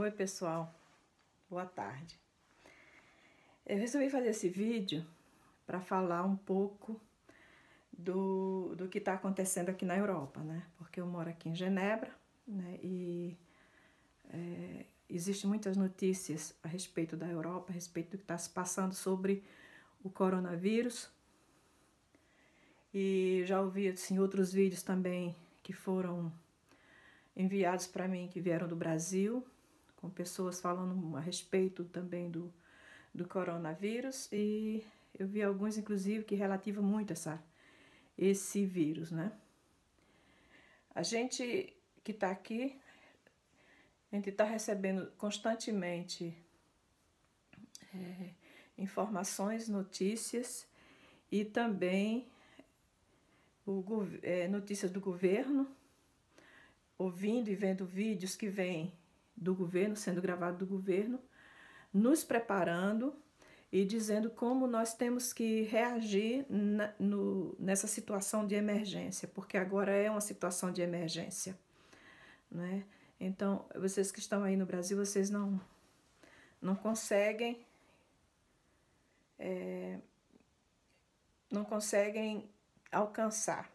Oi pessoal, boa tarde. Eu resolvi fazer esse vídeo para falar um pouco do que está acontecendo aqui na Europa, né? Porque eu moro aqui em Genebra, né? E existem muitas notícias a respeito da Europa, a respeito do que está se passando sobre o coronavírus. E já ouvi assim, outros vídeos também que foram enviados para mim, que vieram do Brasil, com pessoas falando a respeito também do coronavírus, e eu vi alguns, inclusive, que relativam muito esse vírus, né? A gente que está aqui, a gente está recebendo constantemente informações, notícias e também notícias do governo, ouvindo e vendo vídeos que vêm do governo, sendo gravados do governo, nos preparando e dizendo como nós temos que reagir nessa situação de emergência, porque agora é uma situação de emergência, né? Então, vocês que estão aí no Brasil, vocês não conseguem alcançar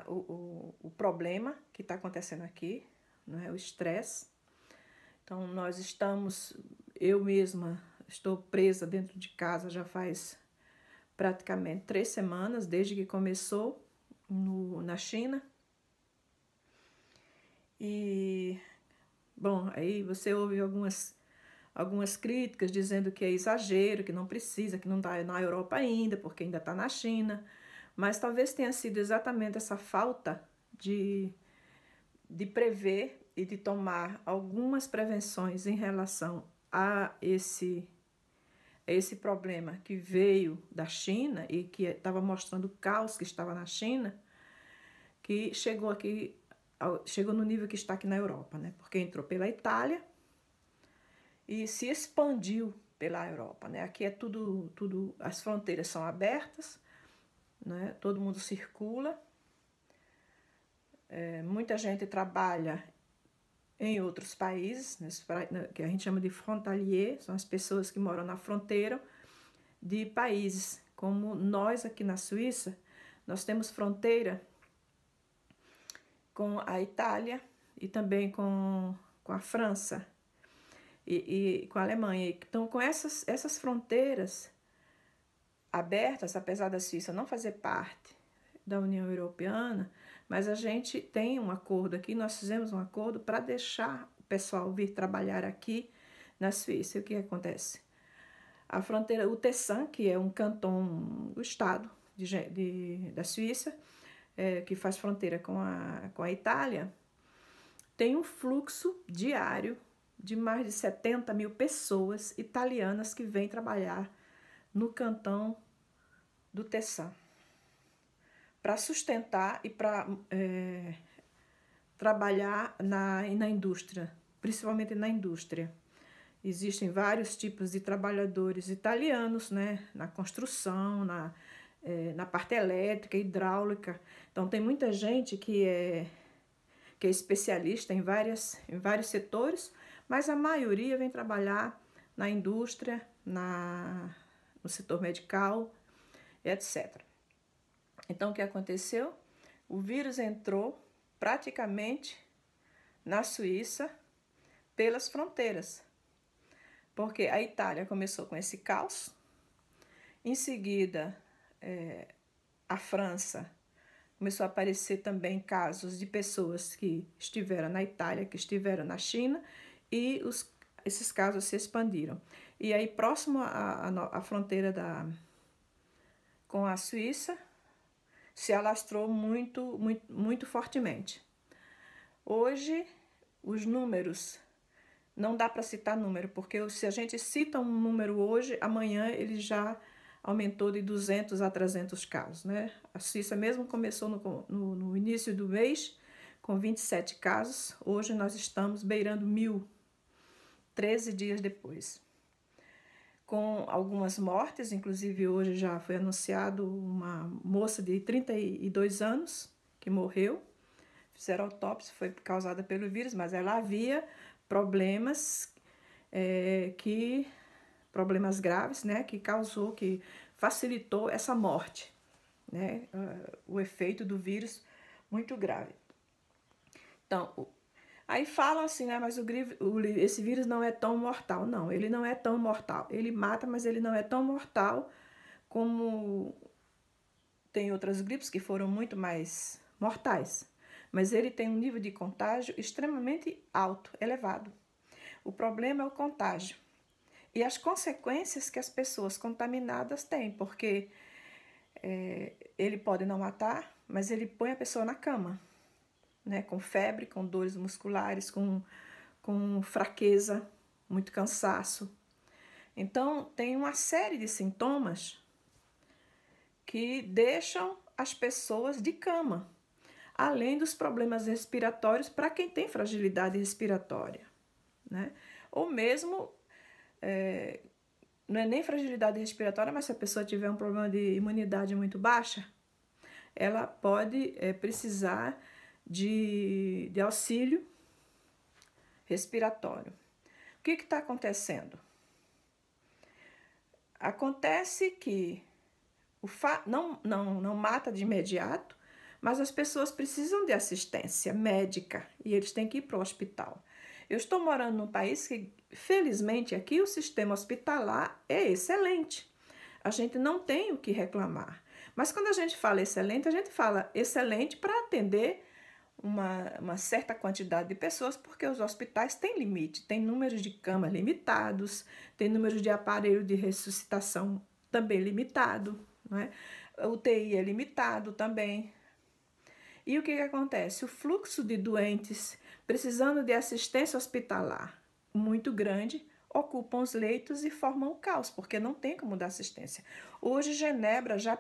o problema que está acontecendo aqui, não é? O estresse. Então, eu mesma estou presa dentro de casa já faz praticamente 3 semanas, desde que começou na China. E, bom, aí você ouve algumas críticas dizendo que é exagero, que não precisa, que não está na Europa ainda, porque ainda está na China. Mas talvez tenha sido exatamente essa falta de prever e de tomar algumas prevenções em relação a esse problema que veio da China e que estava mostrando o caos que estava na China, que chegou no nível que está aqui na Europa, né? Porque entrou pela Itália e se expandiu pela Europa, né? Aqui é tudo, as fronteiras são abertas, né? Todo mundo circula, muita gente trabalha em outros países, que a gente chama de frontalier, são as pessoas que moram na fronteira de países como nós aqui na Suíça. Nós temos fronteira com a Itália e também com a França e com a Alemanha. Então, com essas fronteiras abertas, apesar da Suíça não fazer parte da União Europeana, mas a gente tem um acordo aqui, nós fizemos um acordo para deixar o pessoal vir trabalhar aqui na Suíça. E o que acontece? A fronteira, o Tessin, que é um canton do estado da Suíça, que faz fronteira com a Itália, tem um fluxo diário de mais de 70 mil pessoas italianas que vêm trabalhar no cantão do Tessin, para sustentar e para trabalhar na indústria, principalmente na indústria. Existem vários tipos de trabalhadores italianos, né? Na construção, na parte elétrica, hidráulica. Então, tem muita gente que é especialista em vários setores, mas a maioria vem trabalhar na indústria, no setor medical, etc. Então, o que aconteceu? O vírus entrou praticamente na Suíça pelas fronteiras, porque a Itália começou com esse caos, em seguida a França começou a aparecer também casos de pessoas que estiveram na Itália, que estiveram na China, e esses casos se expandiram. E aí, próximo à fronteira com a Suíça, se alastrou muito, muito, muito fortemente. Hoje, os números, não dá para citar número, porque se a gente cita um número hoje, amanhã ele já aumentou de 200 a 300 casos, né? A Suíça mesmo começou no início do mês com 27 casos, hoje nós estamos beirando 1.000, 13 dias depois. Com algumas mortes, inclusive hoje já foi anunciado uma moça de 32 anos que morreu, fizeram autópsia, foi causada pelo vírus, mas ela havia problemas problemas graves, né, que facilitou essa morte, né, o efeito do vírus muito grave. Então, aí falam assim, né, mas esse vírus não é tão mortal. Não, ele não é tão mortal. Ele mata, mas ele não é tão mortal como tem outras gripes que foram muito mais mortais. Mas ele tem um nível de contágio extremamente alto, elevado. O problema é o contágio e as consequências que as pessoas contaminadas têm, porque ele pode não matar, mas ele põe a pessoa na cama, né, com febre, com dores musculares, com fraqueza, muito cansaço. Então, tem uma série de sintomas que deixam as pessoas de cama, além dos problemas respiratórios para quem tem fragilidade respiratória, né? Ou mesmo, não é nem fragilidade respiratória, mas se a pessoa tiver um problema de imunidade muito baixa, ela pode precisar de auxílio respiratório. O que está acontecendo? Acontece que não mata de imediato, mas as pessoas precisam de assistência médica e eles têm que ir para o hospital. Eu estou morando num país que, felizmente, aqui o sistema hospitalar é excelente. A gente não tem o que reclamar. Mas quando a gente fala excelente para atender uma certa quantidade de pessoas, porque os hospitais têm limite, tem números de camas limitados, tem números de aparelho de ressuscitação também limitado, não é? O UTI é limitado também. E o que acontece? O fluxo de doentes precisando de assistência hospitalar muito grande ocupam os leitos e formam um caos, porque não tem como dar assistência. Hoje, Genebra já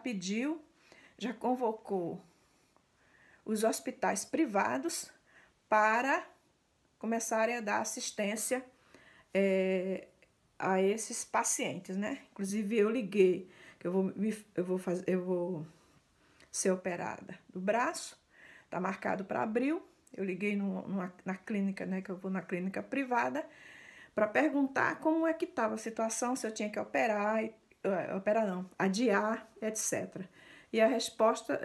convocou os hospitais privados para começarem a dar assistência a esses pacientes, né? Inclusive eu liguei que eu vou ser operada do braço, tá marcado para abril. Eu liguei na clínica, né? Que eu vou na clínica privada para perguntar como é que estava a situação, se eu tinha que adiar, etc. E a resposta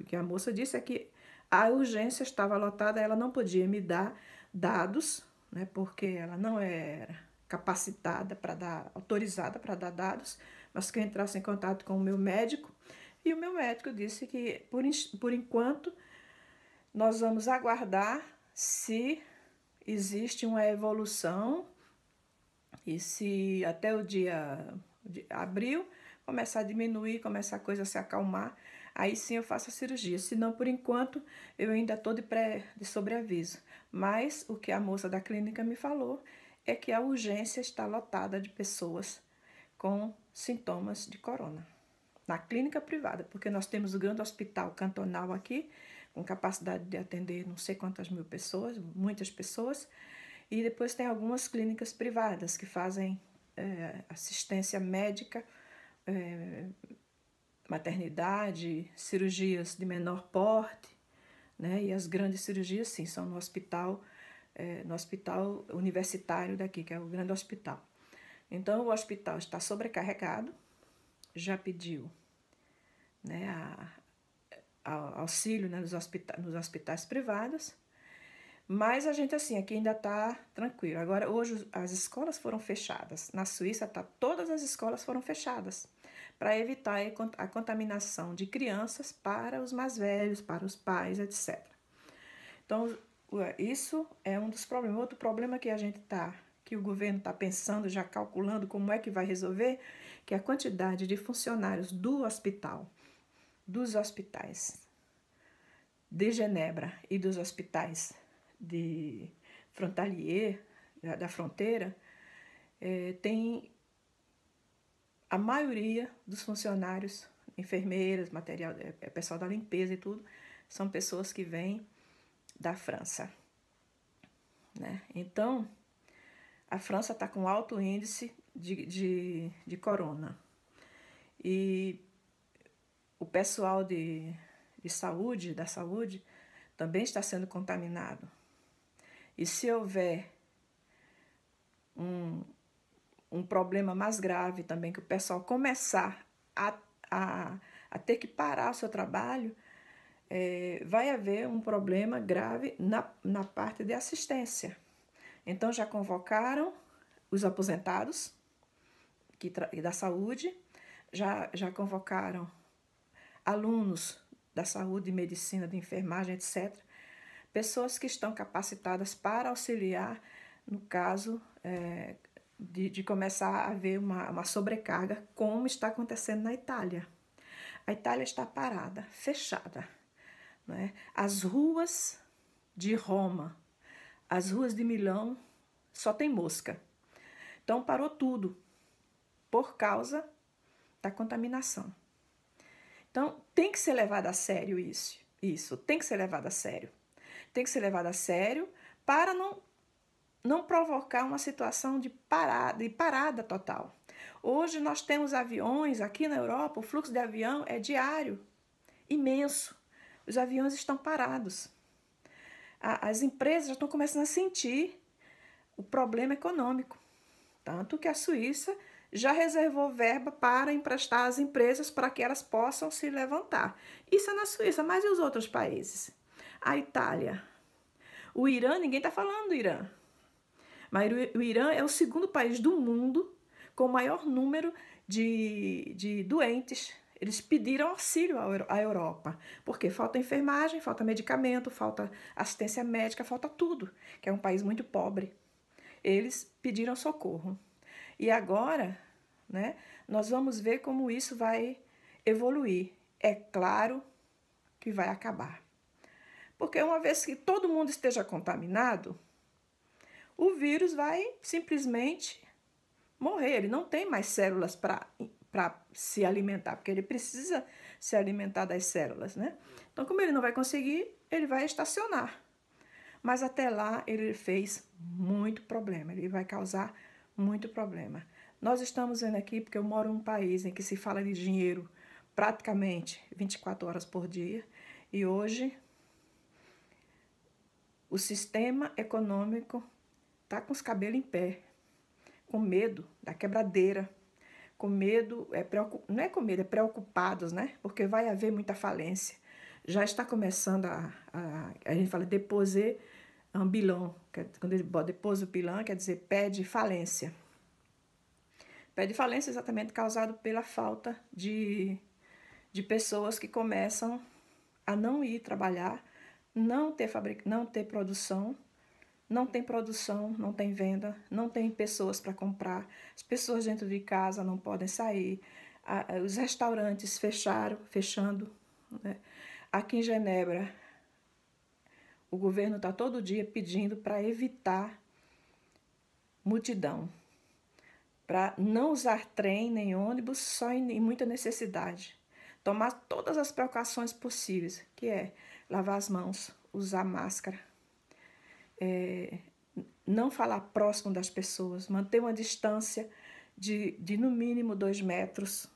que a moça disse é que a urgência estava lotada, ela não podia me dar dados, né, porque ela não era capacitada autorizada para dar dados, mas que eu entrasse em contato com o meu médico, e o meu médico disse que, por enquanto, nós vamos aguardar se existe uma evolução e se até o dia de abril começar a diminuir, começar a coisa a se acalmar, aí sim eu faço a cirurgia. Se não, por enquanto, eu ainda estou de sobreaviso. Mas o que a moça da clínica me falou é que a urgência está lotada de pessoas com sintomas de corona. Na clínica privada, porque nós temos o grande hospital cantonal aqui, com capacidade de atender não sei quantas mil pessoas, muitas pessoas, e depois tem algumas clínicas privadas que fazem assistência médica, maternidade, cirurgias de menor porte, né? E as grandes cirurgias, sim, são no hospital universitário daqui, que é o grande hospital. Então, o hospital está sobrecarregado, já pediu, né, auxílio, né, nos hospitais privados, mas a gente, assim, aqui ainda está tranquilo. Agora, hoje, as escolas foram fechadas. Na Suíça, todas as escolas foram fechadas para evitar a contaminação de crianças para os mais velhos, para os pais, etc. Então, isso é um dos problemas. Outro problema que o governo está pensando, já calculando como é que vai resolver, que é a quantidade de funcionários dos hospitais de Genebra e dos hospitais de frontalier, da fronteira, tem a maioria dos funcionários, enfermeiras, pessoal da limpeza e tudo, são pessoas que vêm da França, né? Então, a França está com alto índice de corona. E o pessoal da saúde, também está sendo contaminado. E se houver um problema mais grave também, que o pessoal começar a ter que parar o seu trabalho, vai haver um problema grave na parte de assistência. Então, já convocaram os aposentados da saúde, já convocaram alunos da saúde, medicina, de enfermagem, etc. Pessoas que estão capacitadas para auxiliar no caso de começar a haver uma sobrecarga, como está acontecendo na Itália. A Itália está parada, fechada. Né? As ruas de Roma, as ruas de Milão, só tem mosca. Então parou tudo por causa da contaminação. Então tem que ser levado a sério isso tem que ser levado a sério. Tem que ser levado a sério para não provocar uma situação de parada total. Hoje nós temos aviões aqui na Europa, o fluxo de avião é diário, imenso. Os aviões estão parados. As empresas já estão começando a sentir o problema econômico. Tanto que a Suíça já reservou verba para emprestar às empresas para que elas possam se levantar. Isso é na Suíça, mas e os outros países? A Itália. O Irã, ninguém está falando do Irã. Mas o Irã é o segundo país do mundo com o maior número de doentes. Eles pediram auxílio à Europa, porque falta enfermagem, falta medicamento, falta assistência médica, falta tudo, que é um país muito pobre. Eles pediram socorro. E agora, né, nós vamos ver como isso vai evoluir. É claro que vai acabar. Porque uma vez que todo mundo esteja contaminado, o vírus vai simplesmente morrer. Ele não tem mais células para se alimentar, porque ele precisa se alimentar das células, né? Então, como ele não vai conseguir, ele vai estacionar. Mas até lá ele fez muito problema, ele vai causar muito problema. Nós estamos vendo aqui, porque eu moro em um país em que se fala de dinheiro praticamente 24 horas por dia, e hoje o sistema econômico está com os cabelos em pé, com medo da quebradeira, com medo, não é com medo, é preocupados, né? Porque vai haver muita falência. Já está começando a gente fala déposer un bilan, quando ele depôs o bilan, quer dizer, pede falência. Pede falência exatamente causado pela falta de pessoas que começam a não ir trabalhar, não ter produção, não tem venda, não tem pessoas para comprar, as pessoas dentro de casa não podem sair, os restaurantes fechando. Né? Aqui em Genebra, o governo está todo dia pedindo para evitar multidão, para não usar trem nem ônibus só em muita necessidade. Tomar todas as precauções possíveis, que é lavar as mãos, usar máscara, não falar próximo das pessoas, manter uma distância de no mínimo 2 metros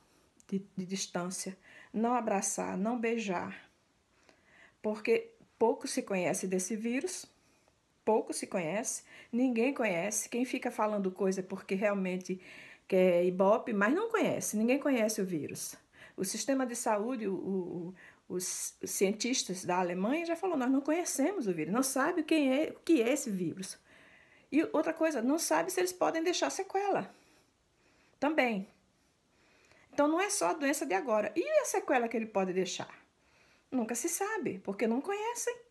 de distância, não abraçar, não beijar, porque pouco se conhece desse vírus, ninguém conhece, quem fica falando coisa é porque realmente quer ibope, mas não conhece, ninguém conhece o vírus. O sistema de saúde, os cientistas da Alemanha já falaram, nós não conhecemos o vírus, não sabe o que é esse vírus. E outra coisa, não sabe se eles podem deixar sequela também. Então não é só a doença de agora. E a sequela que ele pode deixar? Nunca se sabe, porque não conhecem.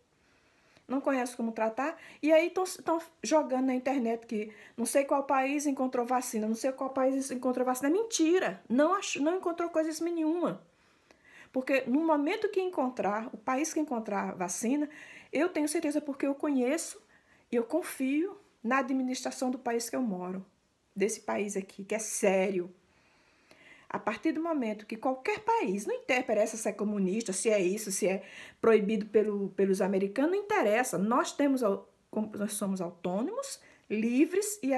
Não conhecem como tratar. E aí estão jogando na internet que não sei qual país encontrou vacina, não sei qual país encontrou vacina. É mentira. Não encontrou coisa nenhuma. Porque no momento que encontrar, o país que encontrar vacina, eu tenho certeza porque eu conheço e eu confio na administração do país que eu moro. Desse país aqui, que é sério. A partir do momento que qualquer país, não interessa se é comunista, se é isso, se é proibido pelos americanos, não interessa. Nós somos autônomos, livres e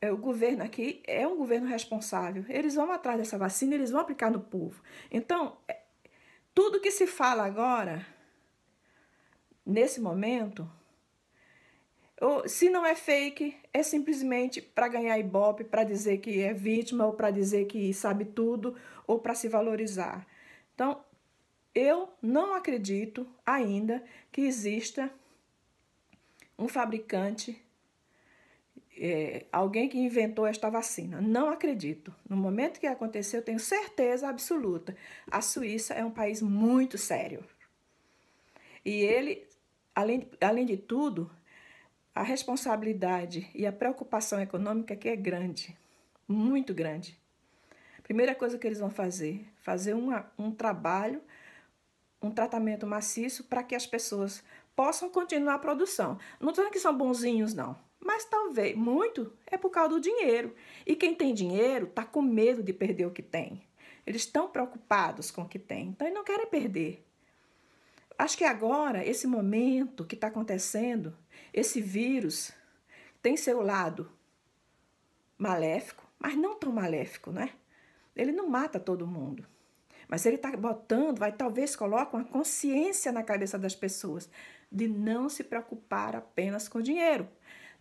o governo aqui é um governo responsável. Eles vão atrás dessa vacina, eles vão aplicar no povo. Então, tudo que se fala agora, nesse momento, Ou, se não é fake, é simplesmente para ganhar ibope, para dizer que é vítima, ou para dizer que sabe tudo, ou para se valorizar. Então, eu não acredito ainda que exista um fabricante, alguém que inventou esta vacina. Não acredito. No momento que aconteceu, eu tenho certeza absoluta. A Suíça é um país muito sério. E ele, além de tudo, a responsabilidade e a preocupação econômica aqui é grande, muito grande. Primeira coisa que eles vão fazer um trabalho, um tratamento maciço para que as pessoas possam continuar a produção. Não estou dizendo que são bonzinhos, não. Mas talvez, muito, é por causa do dinheiro. E quem tem dinheiro está com medo de perder o que tem. Eles estão preocupados com o que tem, então eles não querem perder. Acho que agora, esse momento que está acontecendo, esse vírus tem seu lado maléfico, mas não tão maléfico, né? Ele não mata todo mundo. Mas ele está botando, talvez coloque uma consciência na cabeça das pessoas de não se preocupar apenas com o dinheiro,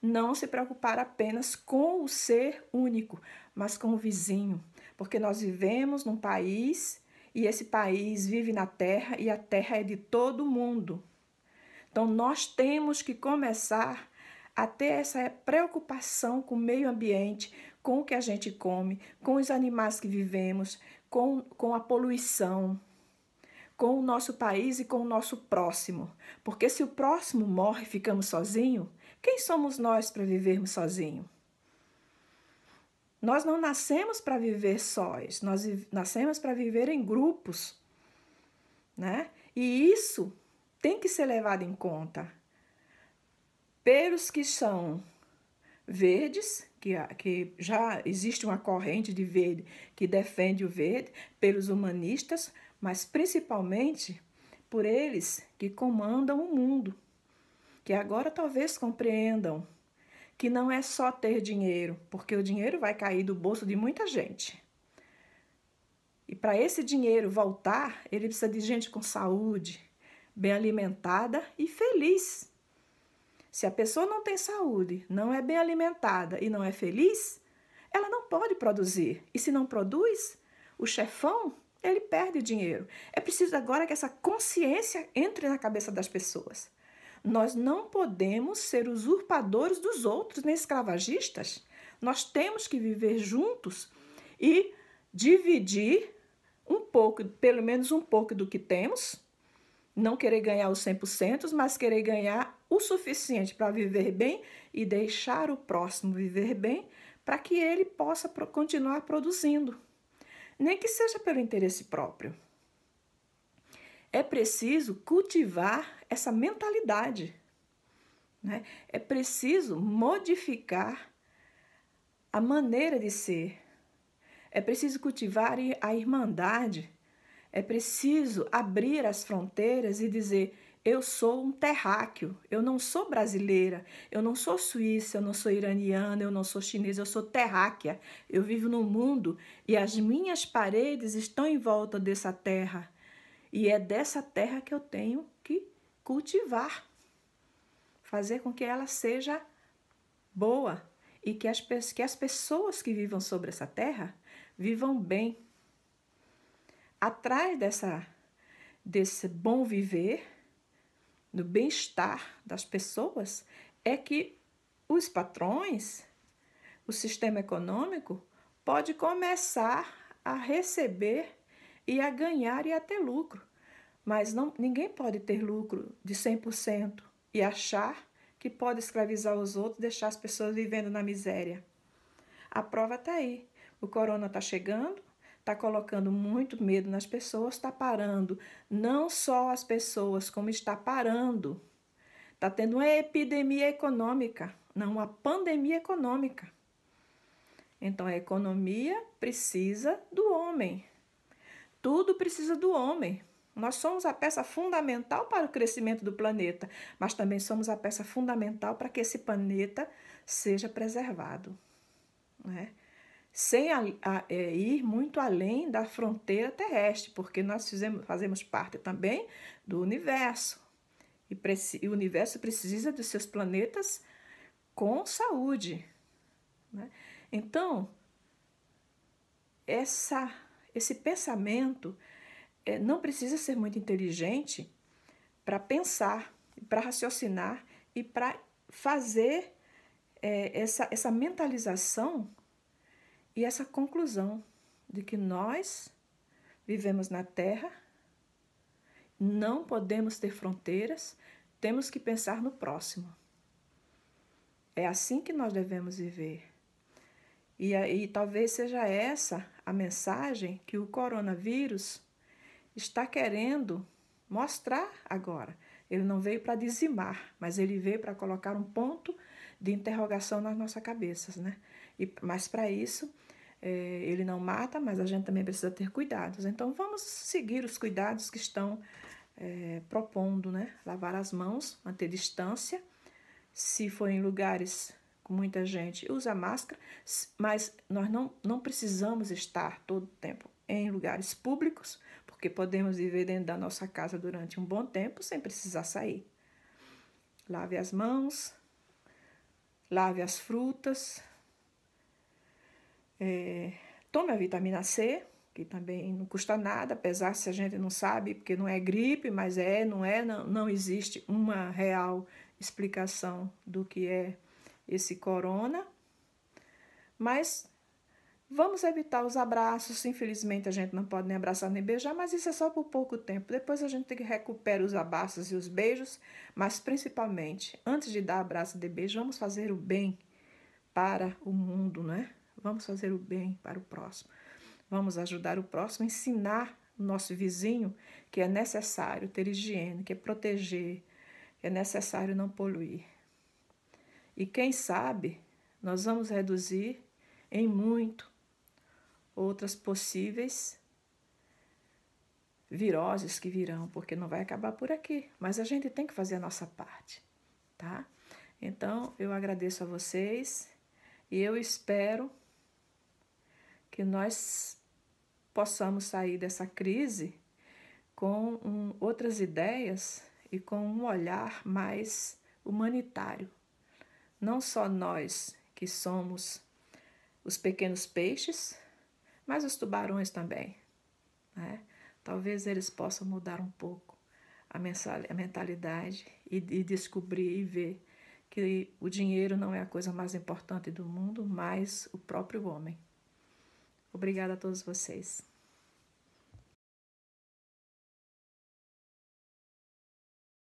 não se preocupar apenas com o ser único, mas com o vizinho. Porque nós vivemos num país e esse país vive na terra e a terra é de todo mundo. Então nós temos que começar a ter essa preocupação com o meio ambiente, com o que a gente come, com os animais que vivemos, com a poluição, com o nosso país e com o nosso próximo. Porque se o próximo morre e ficamos sozinhos, quem somos nós para vivermos sozinhos? Nós não nascemos para viver sós, nós nascemos para viver em grupos, né? E isso tem que ser levado em conta pelos que são verdes, que já existe uma corrente de verde que defende o verde, pelos humanistas, mas principalmente por eles que comandam o mundo, que agora talvez compreendam que não é só ter dinheiro, porque o dinheiro vai cair do bolso de muita gente. E para esse dinheiro voltar, ele precisa de gente com saúde, bem alimentada e feliz. Se a pessoa não tem saúde, não é bem alimentada e não é feliz, ela não pode produzir. E se não produz, o chefão, ele perde dinheiro. É preciso agora que essa consciência entre na cabeça das pessoas. Nós não podemos ser usurpadores dos outros, nem escravagistas. Nós temos que viver juntos e dividir um pouco, pelo menos um pouco do que temos. Não querer ganhar os 100%, mas querer ganhar o suficiente para viver bem e deixar o próximo viver bem para que ele possa continuar produzindo. Nem que seja pelo interesse próprio. É preciso cultivar essa mentalidade, né? É preciso modificar a maneira de ser. É preciso cultivar a irmandade. É preciso abrir as fronteiras e dizer: eu sou um terráqueo, eu não sou brasileira, eu não sou suíça, eu não sou iraniana, eu não sou chinesa, eu sou terráquea. Eu vivo no mundo e as minhas paredes estão em volta dessa terra. E é dessa terra que eu tenho que cultivar, fazer com que ela seja boa e que as pessoas que vivam sobre essa terra vivam bem. Atrás desse bom viver, do bem-estar das pessoas, é que os patrões, o sistema econômico, pode começar a receber e a ganhar e a ter lucro. Mas ninguém pode ter lucro de 100% e achar que pode escravizar os outros, deixar as pessoas vivendo na miséria. A prova está aí. O corona está chegando, está colocando muito medo nas pessoas, está parando não só as pessoas, como está parando. Está tendo uma epidemia econômica, não uma pandemia econômica. Então, a economia precisa do homem. Tudo precisa do homem. Nós somos a peça fundamental para o crescimento do planeta, mas também somos a peça fundamental para que esse planeta seja preservado, né? Sem ir muito além da fronteira terrestre, porque nós fazemos parte também do universo. E o universo precisa dos seus planetas com saúde, né? Então, esse pensamento não precisa ser muito inteligente para pensar, para raciocinar e para fazer essa mentalização e essa conclusão de que nós vivemos na Terra, não podemos ter fronteiras, temos que pensar no próximo. É assim que nós devemos viver. E talvez seja essa a mensagem que o coronavírus está querendo mostrar agora. Ele não veio para dizimar, mas ele veio para colocar um ponto de interrogação nas nossas cabeças, né? Mas para isso, ele não mata, mas a gente também precisa ter cuidados. Então vamos seguir os cuidados que estão propondo, né? Lavar as mãos, manter distância. Se for em lugares com muita gente, usa máscara, mas nós não precisamos estar todo o tempo em lugares públicos, porque podemos viver dentro da nossa casa durante um bom tempo sem precisar sair. Lave as mãos, lave as frutas, tome a vitamina C, que também não custa nada, apesar se a gente não sabe, porque não é gripe, mas não existe uma real explicação do que é esse corona. Mas vamos evitar os abraços. Infelizmente a gente não pode nem abraçar nem beijar, mas isso é só por pouco tempo. Depois a gente recupera os abraços e os beijos, mas principalmente, antes de dar abraço e de beijo, vamos fazer o bem para o mundo, né? Vamos fazer o bem para o próximo. Vamos ajudar o próximo, ensinar o nosso vizinho que é necessário ter higiene, que é proteger, que é necessário não poluir. E quem sabe, nós vamos reduzir em muito outras possíveis viroses que virão, porque não vai acabar por aqui, mas a gente tem que fazer a nossa parte, tá? Então, eu agradeço a vocês e eu espero que nós possamos sair dessa crise com outras ideias e com um olhar mais humanitário. Não só nós que somos os pequenos peixes, mas os tubarões também, né? Talvez eles possam mudar um pouco a mentalidade e descobrir e ver que o dinheiro não é a coisa mais importante do mundo, mas o próprio homem. Obrigada a todos vocês.